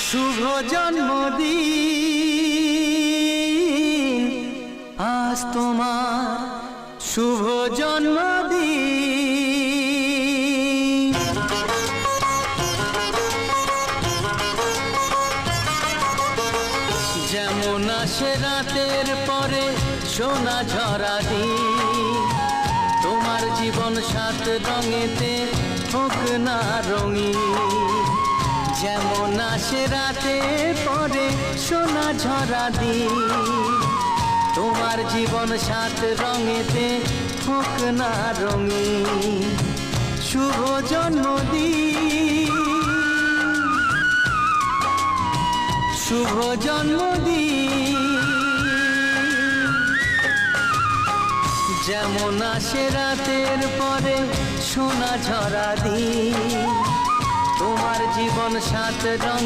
শুভ জন্মদিন আজ তোমার শুভ জন্মদিন। যেমন আসে রাতের পরে সোনা ঝরা দিন, তোমার জীবন সাত রঙেতে হোক না রঙিন। যেমন আসে রাতের পরে সোনা ঝরা দিন, তোমার জীবন সাত রঙেতে হোক না রঙিন। শুভ জন্মদিন, শুভ জন্মদিন। যেমন আসে রাতের পরে সোনা ঝরা দিন, তোমার জীবন সাত রঙে